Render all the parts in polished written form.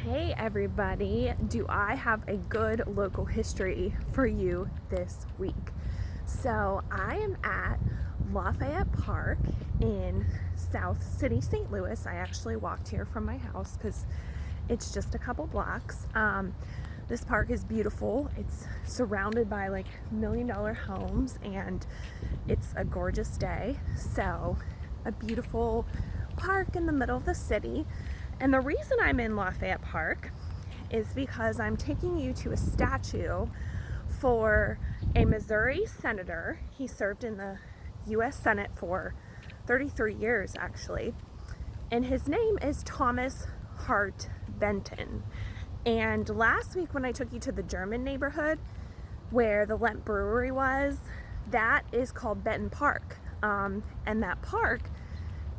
Hey everybody, do I have a good local history for you this week? So I am at Lafayette Park in South City, St. Louis. I actually walked here from my house because it's just a couple blocks. This park is beautiful. It's surrounded by like $1 million homes and it's a gorgeous day. So a beautiful park in the middle of the city. And the reason I'm in Lafayette Park is because I'm taking you to a statue for a Missouri senator. He served in the U.S. Senate for 33 years, actually. And his name is Thomas Hart Benton. And last week when I took you to the German neighborhood where the Lent Brewery was, that is called Benton Park. And that park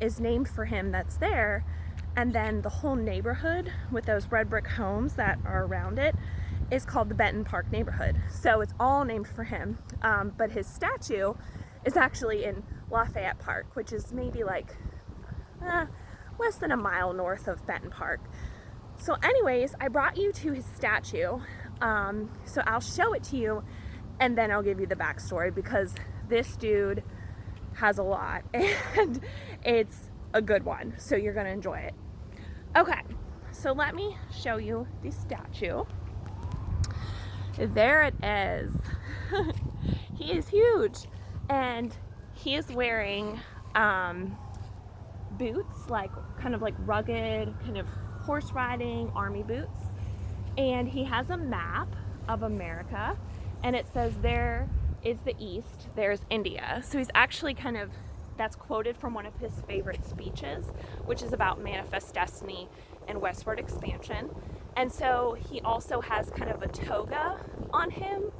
is named for him that's there. And then the whole neighborhood with those red brick homes that are around it is called the Benton Park neighborhood. So it's all named for him. But his statue is actually in Lafayette Park, which is maybe like less than a mile north of Benton Park. So anyways, I brought you to his statue. So I'll show it to you and then I'll give you the backstory because this dude has a lot and it's a good one. So you're gonna enjoy it. Okay, so let me show you the statue. There it is. He is huge and he is wearing boots, like kind of like rugged, kind of horse riding army boots. And he has a map of America and it says there is the East, there's India. So he's actually kind of, that's quoted from one of his favorite speeches, which is about manifest destiny and westward expansion. And so he also has kind of a toga on him.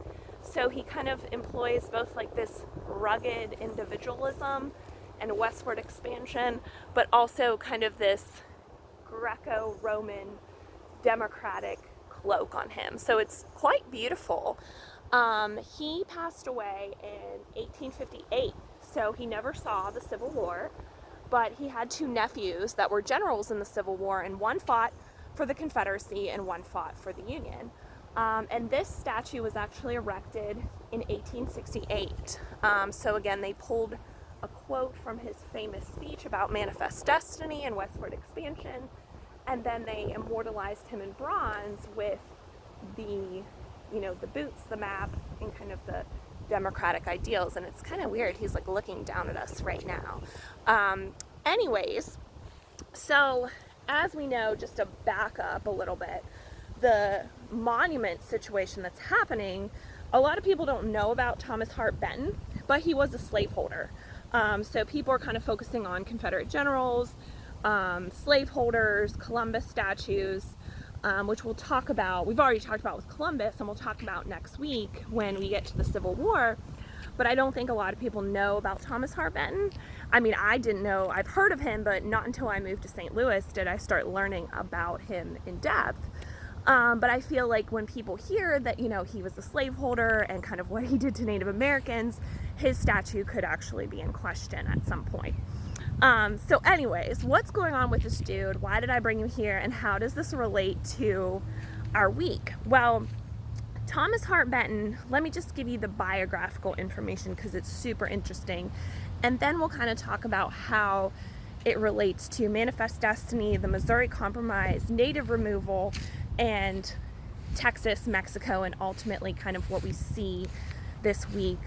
So he kind of employs both like this rugged individualism and westward expansion, but also kind of this Greco-Roman democratic cloak on him. So it's quite beautiful. He passed away in 1858. So he never saw the Civil War, but he had two nephews that were generals in the Civil War, and one fought for the Confederacy and one fought for the Union. And this statue was actually erected in 1868. So again, they pulled a quote from his famous speech about manifest destiny and westward expansion, and then they immortalized him in bronze with the boots, the map, and kind of the democratic ideals. And it's kind of weird, he's like looking down at us right now. Anyways, so as we know, just to back up a little bit, the monument situation that's happening, a lot of people don't know about Thomas Hart Benton, but he was a slaveholder. So people are kind of focusing on Confederate generals, slaveholders, Columbus statues, which we'll talk about. We've already talked about with Columbus, and we'll talk about next week when we get to the Civil War. But I don't think a lot of people know about Thomas Hart Benton. I mean, I didn't know. I've heard of him, but not until I moved to St. Louis did I start learning about him in depth. But I feel like when people hear that, he was a slaveholder and kind of what he did to Native Americans, his statue could actually be in question at some point. So anyways, what's going on with this dude? Why did I bring you here? And how does this relate to our week? Well, Thomas Hart Benton, let me just give you the biographical information because it's super interesting. And then we'll kind of talk about how it relates to manifest destiny, the Missouri Compromise, native removal, and Texas, Mexico, and ultimately kind of what we see this week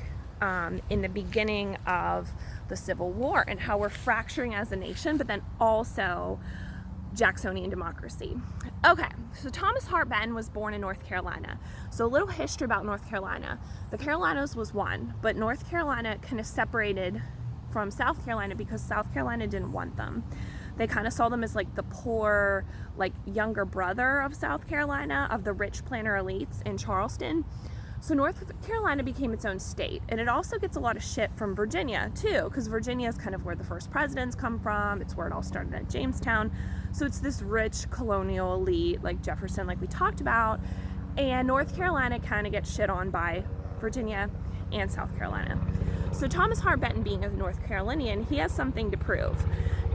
in the beginning of the Civil War and how we're fracturing as a nation, but then also Jacksonian democracy. Okay, so Thomas Hart Benton was born in North Carolina. So a little history about North Carolina. The Carolinas was one, but North Carolina kind of separated from South Carolina because South Carolina didn't want them. They kind of saw them as like the poor, like younger brother of South Carolina, of the rich planter elites in Charleston. So North Carolina became its own state, and it also gets a lot of shit from Virginia too, because Virginia is kind of where the first presidents come from. It's where it all started at Jamestown. So it's this rich colonial elite like Jefferson, like we talked about, and North Carolina kind of gets shit on by Virginia and South Carolina. So Thomas Hart Benton, being a North Carolinian, he has something to prove.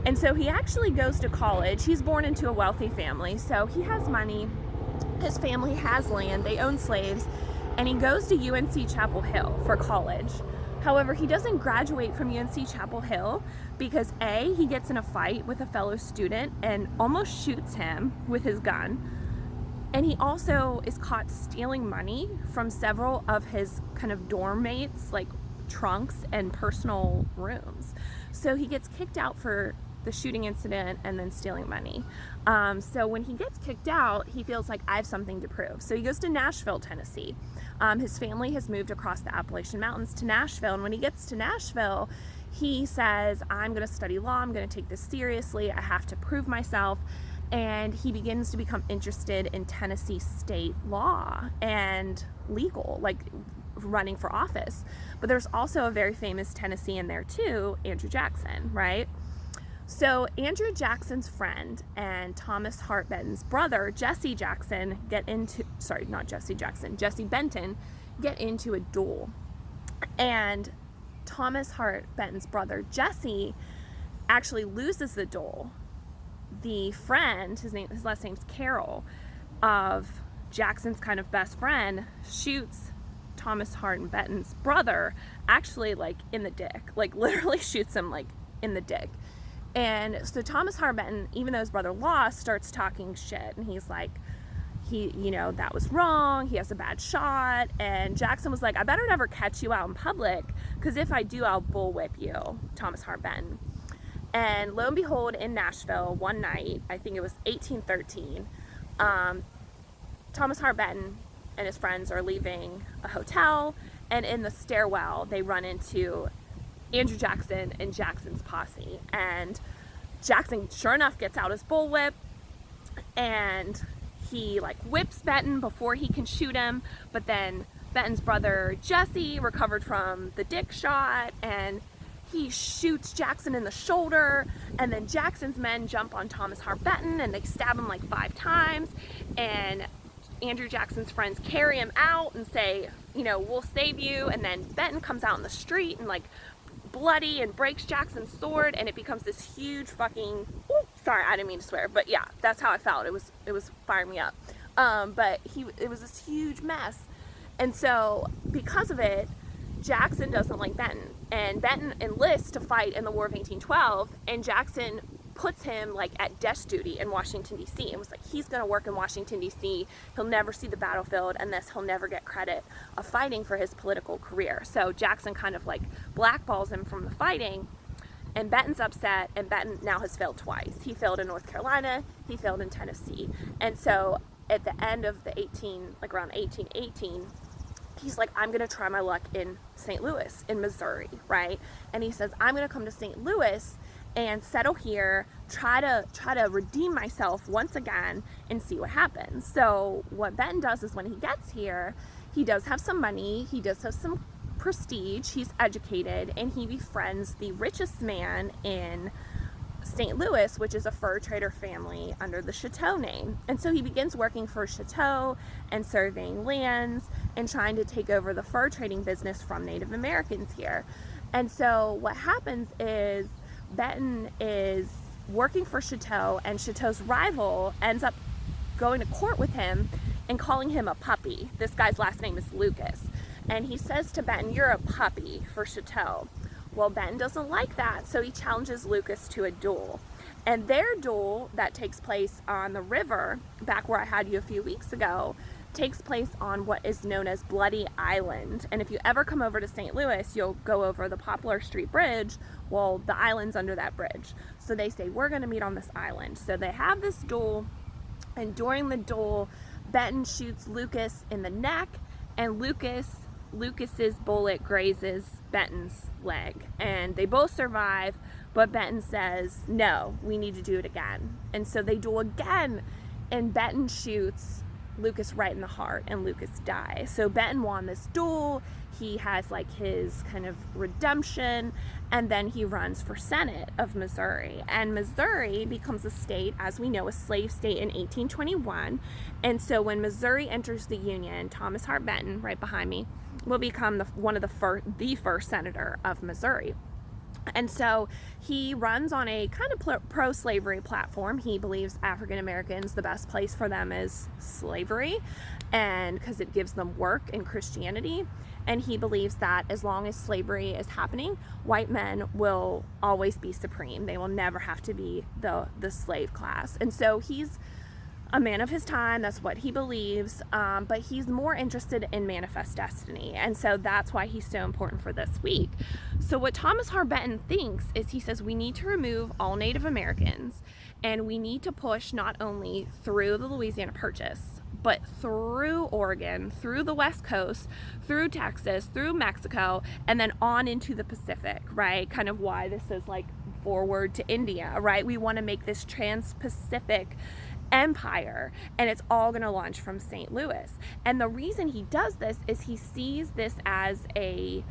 And so he actually goes to college. He's born into a wealthy family, so he has money. His family has land. They own slaves. And he goes to UNC Chapel Hill for college. However, he doesn't graduate from UNC Chapel Hill because A, he gets in a fight with a fellow student and almost shoots him with his gun. And he also is caught stealing money from several of his kind of dorm mates, like trunks and personal rooms. So he gets kicked out for the shooting incident and then stealing money. So when he gets kicked out, he feels like I have something to prove. So he goes to Nashville, Tennessee. His family has moved across the Appalachian Mountains to Nashville. And when he gets to Nashville, he says, I'm going to study law. I'm going to take this seriously. I have to prove myself. And he begins to become interested in Tennessee state law and legal, like running for office. But there's also a very famous Tennessean there too, Andrew Jackson, right? So Andrew Jackson's friend and Thomas Hart Benton's brother, Jesse Benton, get into a duel. And Thomas Hart Benton's brother, Jesse, actually loses the duel. The friend, his last name's Carroll, of Jackson's kind of best friend, shoots Thomas Hart Benton's brother, actually like in the dick, like literally shoots him like in the dick. And so Thomas Hart Benton, even though his brother lost, starts talking shit. And he's like, that was wrong. He has a bad shot. And Jackson was like, I better never catch you out in public, because if I do, I'll bullwhip you, Thomas Hart Benton. And lo and behold, in Nashville, one night, I think it was 1813, Thomas Hart Benton and his friends are leaving a hotel. And in the stairwell, they run into Andrew Jackson and Jackson's posse, and Jackson sure enough gets out his bullwhip and he like whips Benton before he can shoot him. But then Benton's brother Jesse recovered from the dick shot and he shoots Jackson in the shoulder, and then Jackson's men jump on Thomas Hart Benton and they stab him like 5 times, and Andrew Jackson's friends carry him out and say, we'll save you. And then Benton comes out in the street and like bloody and breaks Jackson's sword, and it becomes this huge fucking, sorry, I didn't mean to swear, but yeah, that's how I felt. It was firing me up. But it was this huge mess. And so because of it, Jackson doesn't like Benton, and Benton enlists to fight in the War of 1812, and Jackson puts him like at desk duty in Washington D.C. and was like, he's going to work in Washington D.C. He'll never see the battlefield, and thus he'll never get credit of fighting for his political career. So Jackson kind of like blackballs him from the fighting, and Benton's upset, and Benton now has failed twice. He failed in North Carolina, he failed in Tennessee. And so at the end of the around 1818, he's like, I'm going to try my luck in St. Louis in Missouri, right? And he says, I'm going to come to St. Louis and settle here, try to redeem myself once again and see what happens. So what Benton does is when he gets here, he does have some money, he does have some prestige, he's educated, and he befriends the richest man in St. Louis, which is a fur trader family under the Chateau name. And so he begins working for Chateau and surveying lands and trying to take over the fur trading business from Native Americans here. And so what happens is Benton is working for Chateau, and Chateau's rival ends up going to court with him and calling him a puppy. This guy's last name is Lucas. And he says to Benton, you're a puppy for Chateau. Well, Benton doesn't like that, so he challenges Lucas to a duel. And their duel that takes place on the river, back where I had you a few weeks ago, takes place on what is known as Bloody Island. And if you ever come over to St. Louis, you'll go over the Poplar Street Bridge. Well, the island's under that bridge. So they say, we're going to meet on this island. So they have this duel, and during the duel, Benton shoots Lucas in the neck, and Lucas's bullet grazes Benton's leg. And they both survive, but Benton says, no, we need to do it again. And so they duel again, and Benton shoots Lucas right in the heart, and Lucas dies. So Benton won this duel. He has like his kind of redemption, and then he runs for Senate of Missouri. And Missouri becomes a state, as we know, a slave state in 1821. And so when Missouri enters the Union, Thomas Hart Benton, right behind me, will become the first senator of Missouri. And so he runs on a kind of pro-slavery platform. He believes African Americans, the best place for them is slavery, and because it gives them work in Christianity. And he believes that as long as slavery is happening, white men will always be supreme. They will never have to be the slave class. And so he's a man of his time. That's what he believes, but he's more interested in manifest destiny, and so that's why he's so important for this week. So what Thomas Hart Benton thinks is, he says we need to remove all Native Americans, and we need to push not only through the Louisiana Purchase, but through Oregon, through the West Coast, through Texas, through Mexico, and then on into the Pacific, right? Kind of why this is like forward to India, right? We want to make this trans-Pacific empire, and it's all going to launch from St. Louis. And the reason he does this is he sees this as an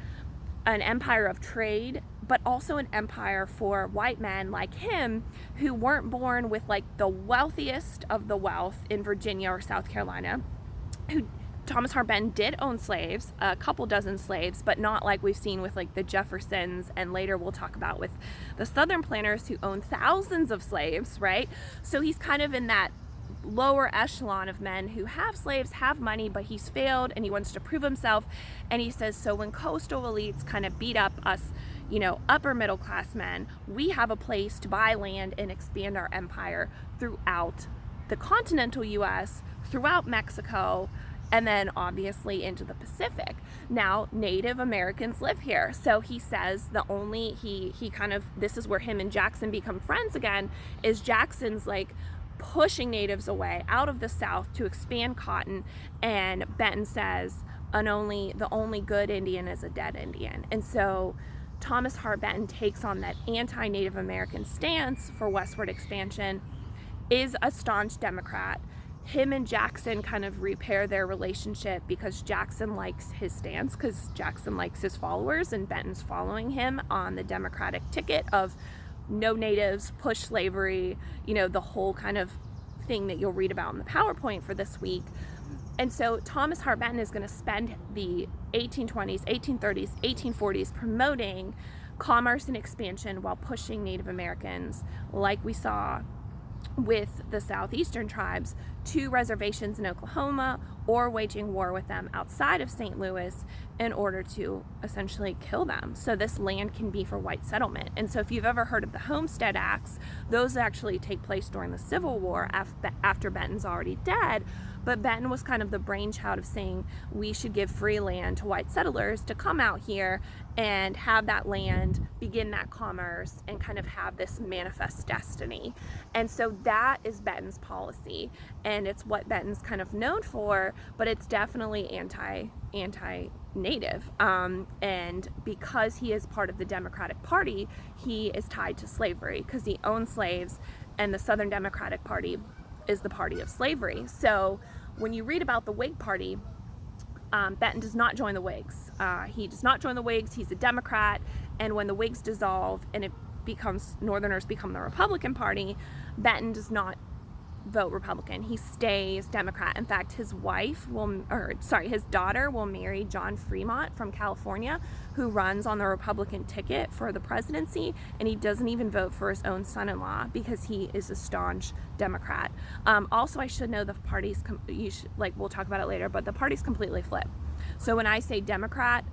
empire of trade, but also an empire for white men like him who weren't born with like the wealthiest of the wealth in Virginia or South Carolina. Who Thomas Hart Benton did own slaves, a couple dozen slaves, but not like we've seen with like the Jeffersons, and later we'll talk about with the Southern planters who owned thousands of slaves, right? So he's kind of in that lower echelon of men who have slaves, have money, but he's failed and he wants to prove himself. And he says, so when coastal elites kind of beat up us, you know, upper middle class men, we have a place to buy land and expand our empire throughout the continental US, throughout Mexico, and then obviously into the Pacific. Now, Native Americans live here. So he says he kind of, this is where him and Jackson become friends again, is Jackson's like pushing natives away out of the South to expand cotton. And Benton says, the only good Indian is a dead Indian. And so Thomas Hart Benton takes on that anti-Native American stance for westward expansion, is a staunch Democrat. Him and Jackson kind of repair their relationship because Jackson likes his stance, because Jackson likes his followers, and Benton's following him on the Democratic ticket of no natives, push slavery, you know, the whole kind of thing that you'll read about in the PowerPoint for this week. And so Thomas Hart Benton is going to spend the 1820s, 1830s, 1840s promoting commerce and expansion while pushing Native Americans, like we saw with the southeastern tribes, to reservations in Oklahoma, or waging war with them outside of St. Louis in order to essentially kill them. So this land can be for white settlement. And so if you've ever heard of the Homestead Acts, those actually take place during the Civil War after Benton's already dead. But Benton was kind of the brainchild of saying we should give free land to white settlers to come out here and have that land, begin that commerce, and kind of have this manifest destiny. And so that is Benton's policy, and it's what Benton's kind of known for, but it's definitely anti-Native. And because he is part of the Democratic Party, he is tied to slavery because he owns slaves, and the Southern Democratic Party is the party of slavery. So when you read about the Whig Party, Benton does not join the Whigs. He does not join the Whigs. He's a Democrat. And when the Whigs dissolve and Northerners become the Republican Party, Benton does not vote Republican. He stays Democrat. In fact, his daughter will marry John Fremont from California, who runs on the Republican ticket for the presidency, and he doesn't even vote for his own son-in-law because he is a staunch Democrat. Also, I should know the parties, we'll talk about it later, but the parties completely flip. So when I say Democrat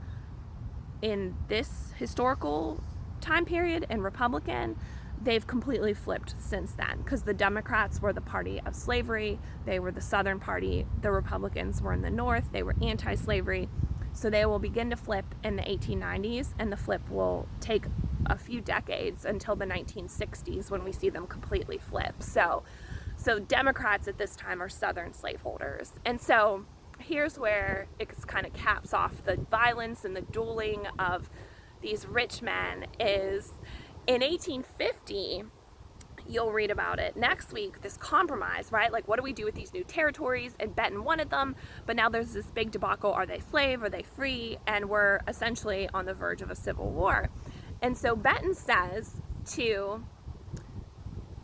in this historical time period and Republican, they've completely flipped since then, because the Democrats were the party of slavery. They were the Southern party. The Republicans were in the North. They were anti-slavery. So they will begin to flip in the 1890s, and the flip will take a few decades until the 1960s when we see them completely flip. So Democrats at this time are Southern slaveholders. And so here's where it kind of caps off the violence and the dueling of these rich men is in 1850, you'll read about it next week, this compromise, right? Like, what do we do with these new territories? And Benton wanted them, but now there's this big debacle. Are they slave? Are they free? And we're essentially on the verge of a civil war. And so Benton says to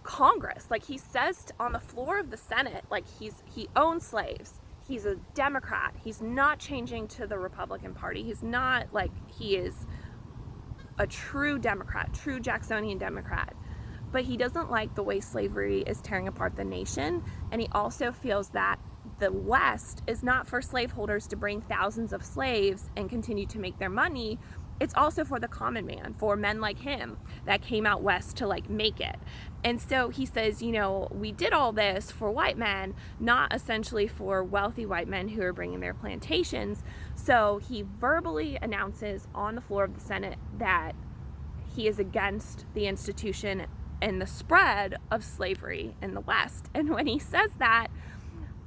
Congress, like he says on the floor of the Senate, like he owns slaves. He's a Democrat. He's not changing to the Republican Party. He's not like, he is a true Democrat, true Jacksonian Democrat. But he doesn't like the way slavery is tearing apart the nation, and he also feels that the West is not for slaveholders to bring thousands of slaves and continue to make their money. It's also for the common man, for men like him that came out West to like make it. And so he says, you know, we did all this for white men, not essentially for wealthy white men who are bringing their plantations. So he verbally announces on the floor of the Senate that he is against the institution and the spread of slavery in the West. And when he says that,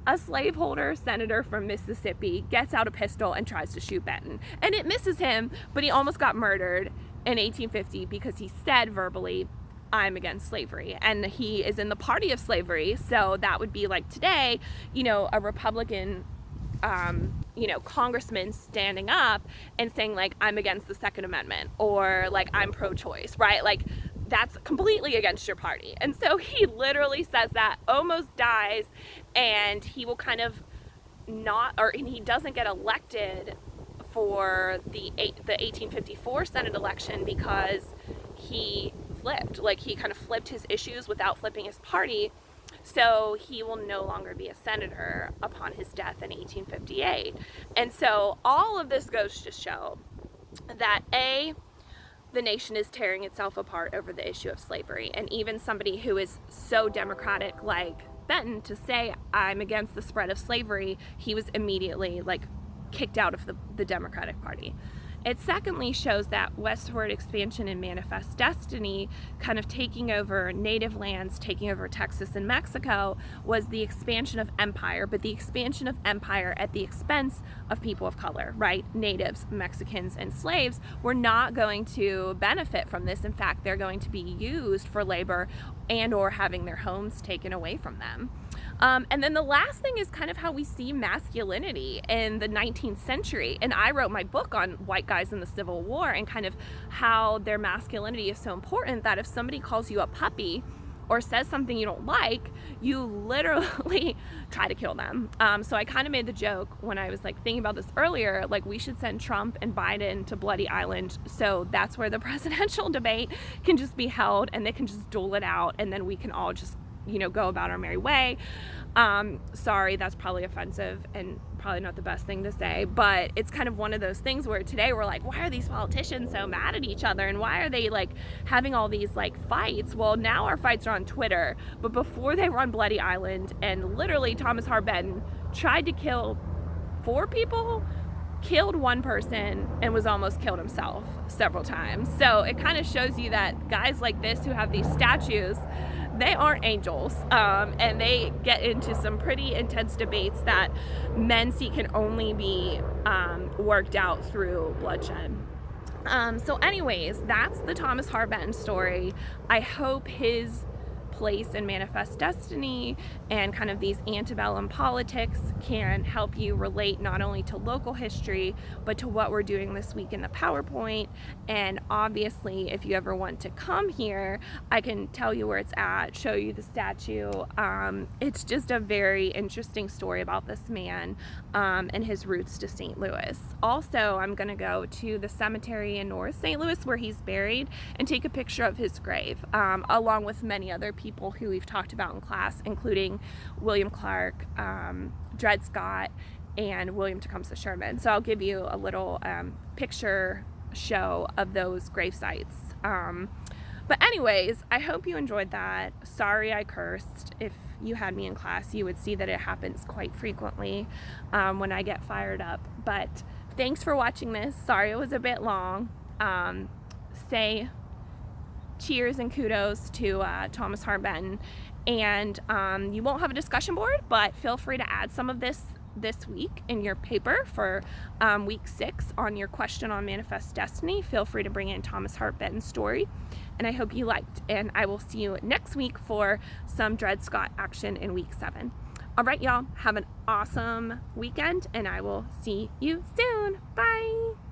a slaveholder senator from Mississippi gets out a pistol and tries to shoot Benton. And it misses him, but he almost got murdered in 1850 because he said verbally, I'm against slavery. And he is in the party of slavery. So that would be like today, you know, a Republican you know, congressman standing up and saying like, I'm against the Second Amendment, or like, I'm pro-choice, right? Like, that's completely against your party. And so he literally says that, almost dies, and he will kind of not, or and he doesn't get elected for the 1854 Senate election because he flipped. Like, he kind of flipped his issues without flipping his party. So he will no longer be a senator upon his death in 1858. And so all of this goes to show that the nation is tearing itself apart over the issue of slavery. And even somebody who is so democratic like Benton to say, I'm against the spread of slavery, he was immediately like kicked out of the Democratic Party. It secondly shows that westward expansion and manifest destiny, kind of taking over native lands, taking over Texas and Mexico, was the expansion of empire, but the expansion of empire at the expense of people of color, right? Natives, Mexicans, and slaves were not going to benefit from this. In fact, they're going to be used for labor and or having their homes taken away from them. And then the last thing is kind of how we see masculinity in the 19th century. And I wrote my book on white guys in the Civil War and kind of how their masculinity is so important that if somebody calls you a puppy or says something you don't like, you literally try to kill them. So I kind of made the joke when I was like thinking about this earlier, like we should send Trump and Biden to Bloody Island. So that's where the presidential debate can just be held and they can just duel it out. And then we can all just, you know, go about our merry way. Sorry, that's probably offensive and probably not the best thing to say, but it's kind of one of those things where today we're like, why are these politicians so mad at each other? And why are they like having all these like fights? Well, now our fights are on Twitter, but before they were on Bloody Island, and literally Thomas Hart Benton tried to kill 4 people, killed 1 person, and was almost killed himself several times. So it kind of shows you that guys like this who have these statues, they aren't angels, and they get into some pretty intense debates that men see can only be worked out through bloodshed. So anyways, that's the Thomas Hart Benton story. I hope his place in Manifest Destiny and kind of these antebellum politics can help you relate not only to local history, but to what we're doing this week in the PowerPoint. And obviously, if you ever want to come here, I can tell you where it's at, show you the statue. It's just a very interesting story about this man and his roots to St. Louis. Also, I'm going to go to the cemetery in North St. Louis where he's buried and take a picture of his grave, along with many other people who we've talked about in class, including William Clark, Dred Scott, and William Tecumseh Sherman. So I'll give you a little picture show of those grave sites. But anyways, I hope you enjoyed that. Sorry I cursed. If you had me in class, you would see that it happens quite frequently when I get fired up. But thanks for watching this. Sorry it was a bit long. Say cheers and kudos to Thomas Hart Benton. And you won't have a discussion board, but feel free to add some of this week in your paper for week 6 on your question on Manifest Destiny. Feel free to bring in Thomas Hart Benton's story. And I hope you liked. And I will see you next week for some Dred Scott action in week 7. All right, y'all, have an awesome weekend, and I will see you soon. Bye.